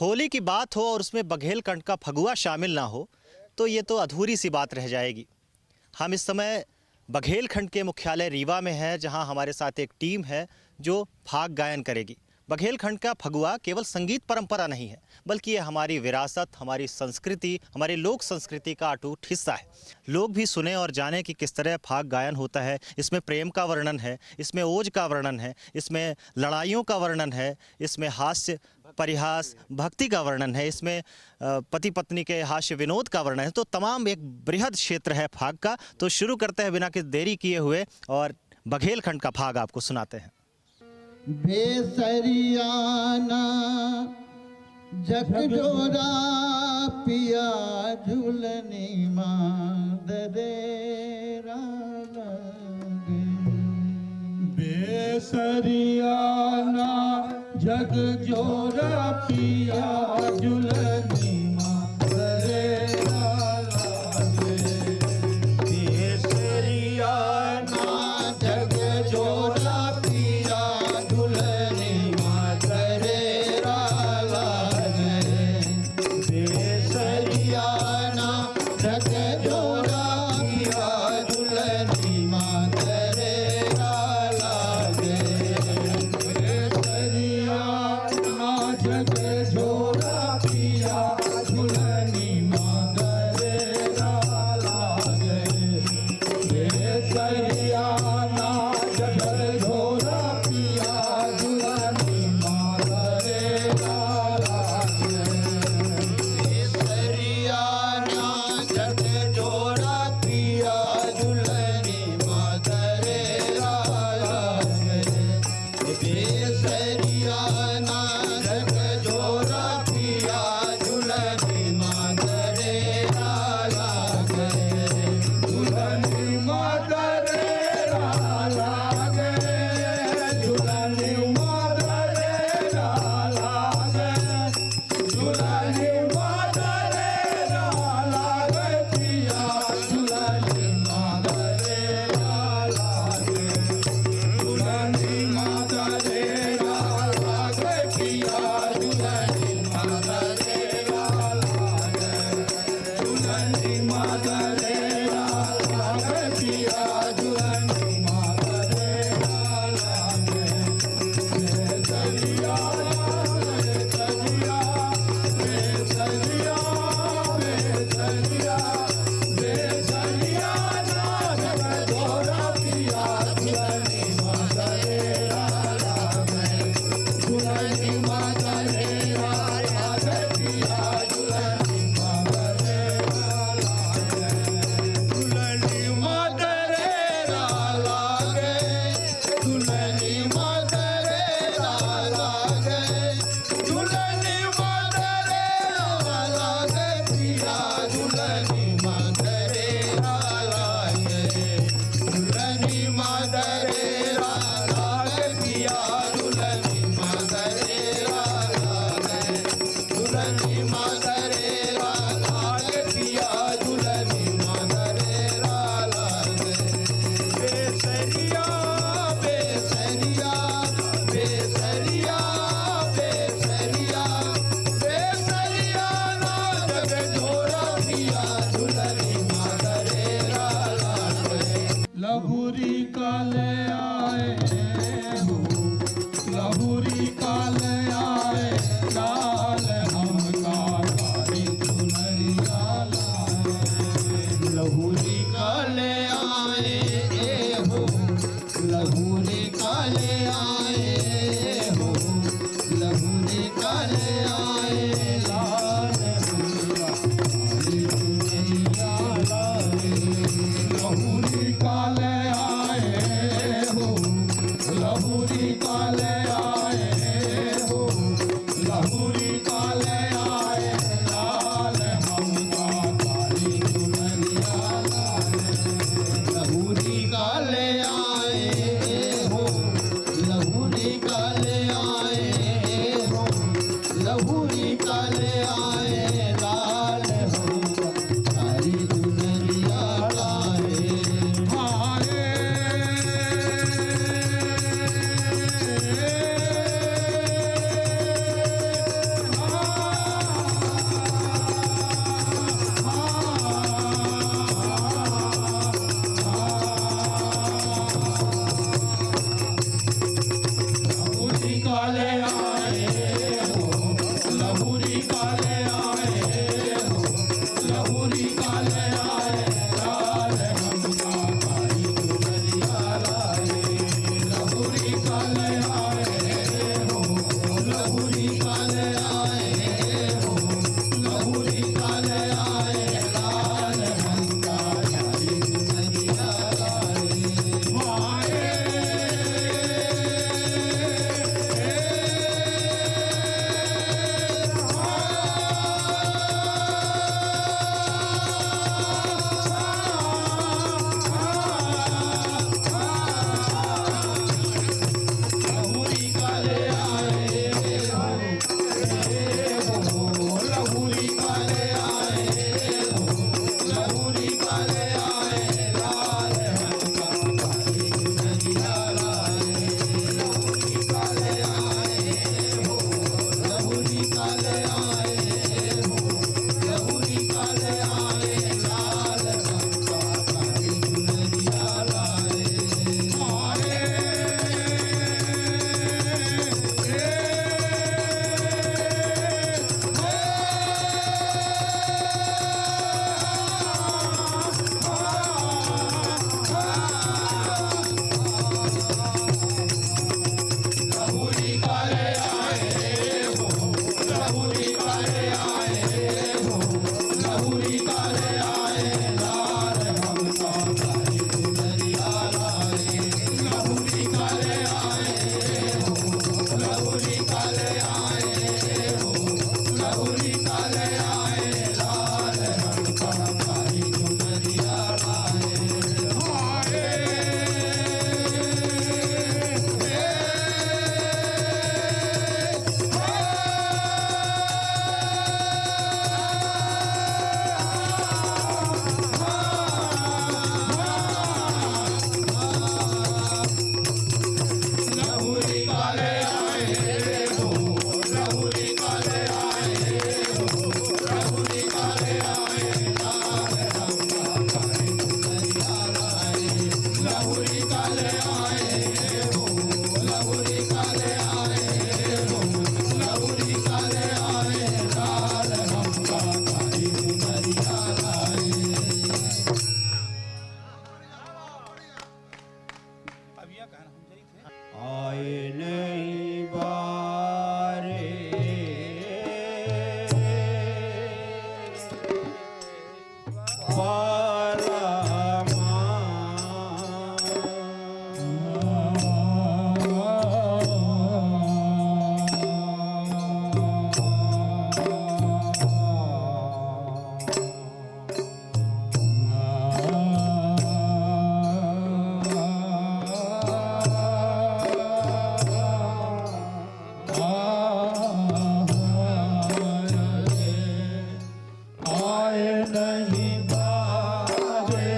होली की बात हो और उसमें बघेलखंड का फगुआ शामिल ना हो तो ये तो अधूरी सी बात रह जाएगी। हम इस समय बघेलखंड के मुख्यालय रीवा में हैं, जहां हमारे साथ एक टीम है जो फाग गायन करेगी। बघेलखंड का फगुआ केवल संगीत परंपरा नहीं है, बल्कि ये हमारी विरासत, हमारी संस्कृति, हमारी लोक संस्कृति का अटूट हिस्सा है। लोग भी सुने और जाने कि किस तरह फाग गायन होता है। इसमें प्रेम का वर्णन है, इसमें ओज का वर्णन है, इसमें लड़ाइयों का वर्णन है, इसमें हास्य परिहास भक्ति का वर्णन है, इसमें पति पत्नी के हास्य विनोद का वर्णन है। तो तमाम एक बृहद क्षेत्र है फाग का। तो शुरू करते हैं बिना किसी देरी किए हुए और बघेलखंड का फाग आपको सुनाते हैं। बेसरियाना जगजोरा पिया झूलनी मादरेरा लगे। बेसरियाना जगजोरा पिया झूलनी मादरेरा लगे। बेसरियाना जगजोरा लहुरी काले आए हो, लहुरी काले आए लाल हमका कारी चुनरिया लाए। लहुरी काले आए हो, लहुरी काले आए हो, लहुरी काले आए लाल हमका कारी चुनरिया लाए। लहुरी काले आए हो, लहुरी काले आए हो, लहुरी काले आए लाल हमका कारी चुनरिया लाए। लहुरी काले आए हो, लहुरी काले आए हो, लहुरी काले आए लाल हमका कारी चुनरिया लाए। निकाले आए हो, लहू निकाले आए, लाल रंग का काली चुनरिया लाए। लहू निकाले आए हो, लहू निकाले आए हो, लहू निकाले आए, लाल रंग का काली चुनरिया लाए। लहू निकाले आए हो, लहू निकाले आए हो, लहू निकाले आए, लाल रंग का काली चुनरिया लहू निकाले आए हो, लहू निकाले आए हो, लहू निकाले आए, लाल रंग का काली चुनरिया लाए। लहू निकाले आए हो, लहू निकाले आए हो, लहू निकाले आए, लाल रंग का काली चुनरिया लाए। आए नहीं बारे आए नहीं बारे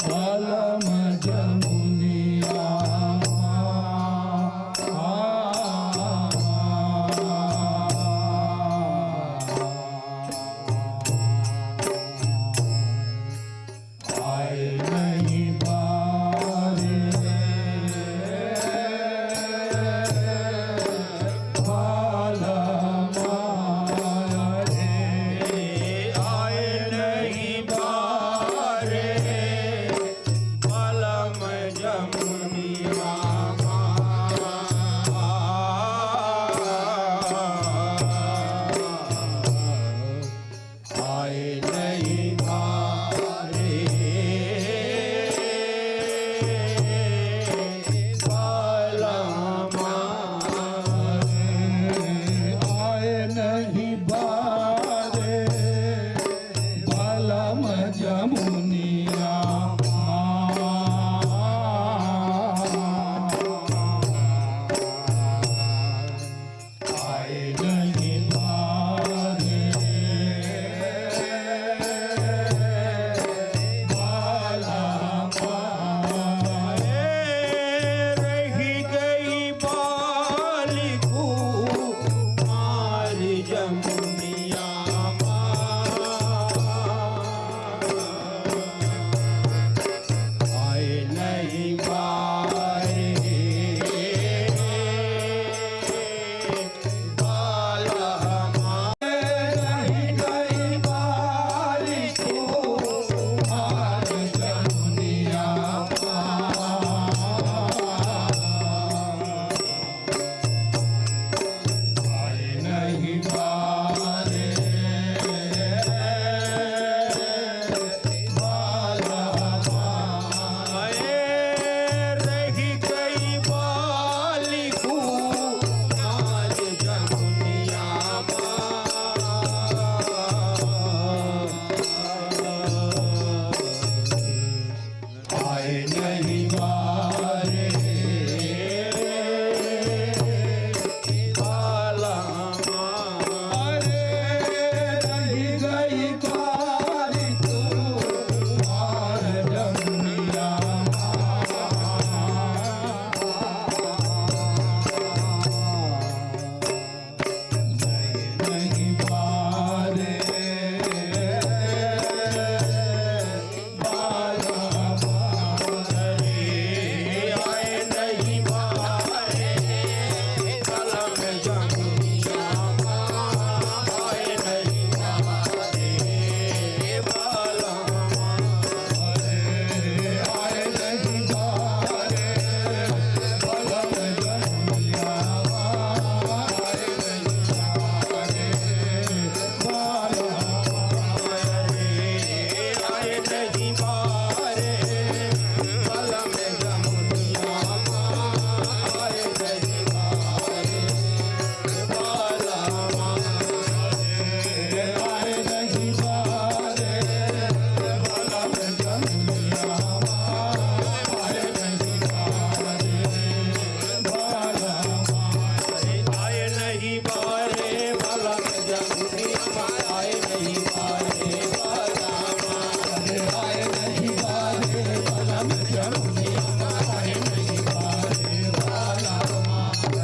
कलम जमुनिया आए नहीं बारे आए नहीं बारे कलम जमुनिया आए नहीं बारे आए नहीं बारे कलम जमुनिया आए नहीं बारे रही गई बाली कुमार जमुनिया आए नहीं बारे रही गई बाली कुमार जमुनिया आए नहीं बारे नहीं पारे बाला मारे आए नहीं बारे कलम जमुनिया आए नहीं बारे बाला आए नहीं बारे बलम जमुनिया आए नहीं बारे बाला आए नहीं बारे कलम जमुनिया आए नहीं बारे बाला आए नहीं बारे बलम जमुनिया आए नहीं बारे बाला आए नहीं बारे बलम जमुनिया आए नहीं बारे बाला आए नहीं बारे बलम जमुनिया आए नहीं बारे बाला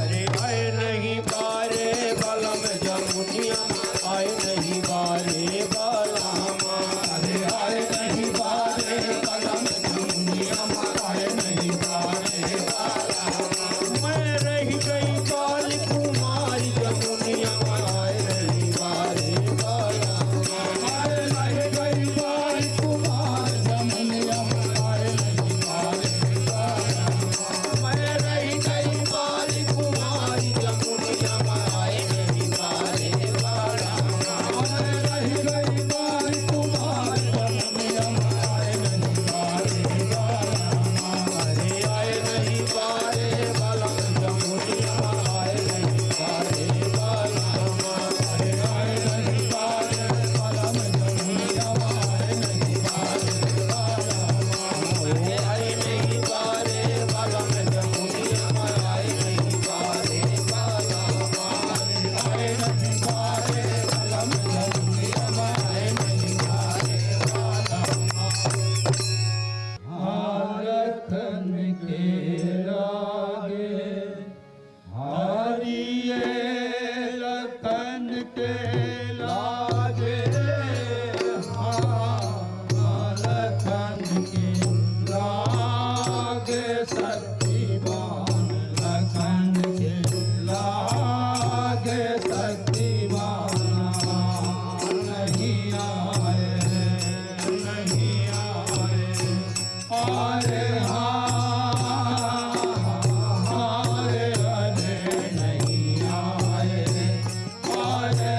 अरे आए नहीं बारे बलम जमुनिया आए नहीं बारे बाला अरे आए नहीं बारे बलम जमुनिया आए नहीं बारे बाला मैं रह गई बाल कुमारी जमुनिया आए नहीं बारे बाला आए नहीं गई बार कुमार जमुनिया आए नहीं बारे बाला मैं रह गई बाल कुमारी जमुनिया आए नहीं बारे बाला आए नहीं गई बार कुमार जमुनिया आए नहीं बारे बाला अरे आए नहीं बारे बलम जमुनिया आए नहीं बारे बाला अरे आए नहीं बारे बलम जमुनिया आए नहीं बारे बाला आए नहीं बारे बलम जमुनिया आए नहीं बारे बाला आए नहीं बारे बलम जमुनिया आए नहीं बारे बाला हारथन के लागे हारिये रतन के लागे हारथन के लागे शक्तिमान रतन के लागे शक्तिमान नहीं आए नहीं आए अरे हारे अरे नहीं आए अरे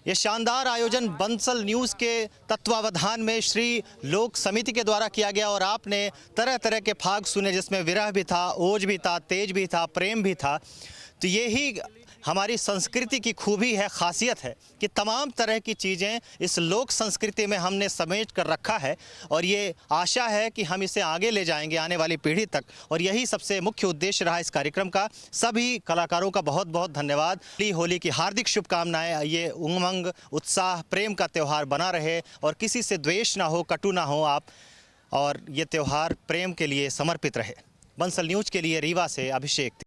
ये शानदार आयोजन बंसल न्यूज़ के तत्वावधान में श्री लोक समिति के द्वारा किया गया और आपने तरह तरह के फाग सुने, जिसमें विरह भी था, ओज भी था, तेज भी था, प्रेम भी था। तो यही हमारी संस्कृति की खूबी है, खासियत है कि तमाम तरह की चीज़ें इस लोक संस्कृति में हमने समेट कर रखा है और ये आशा है कि हम इसे आगे ले जाएंगे आने वाली पीढ़ी तक, और यही सबसे मुख्य उद्देश्य रहा इस कार्यक्रम का। सभी कलाकारों का बहुत बहुत धन्यवाद। होली की हार्दिक शुभकामनाएं। ये उमंग, उत्साह, प्रेम का त्यौहार बना रहे और किसी से द्वेष ना हो, कटु ना हो आप, और ये त्यौहार प्रेम के लिए समर्पित रहे। बंसल न्यूज़ के लिए रीवा से अभिषेक।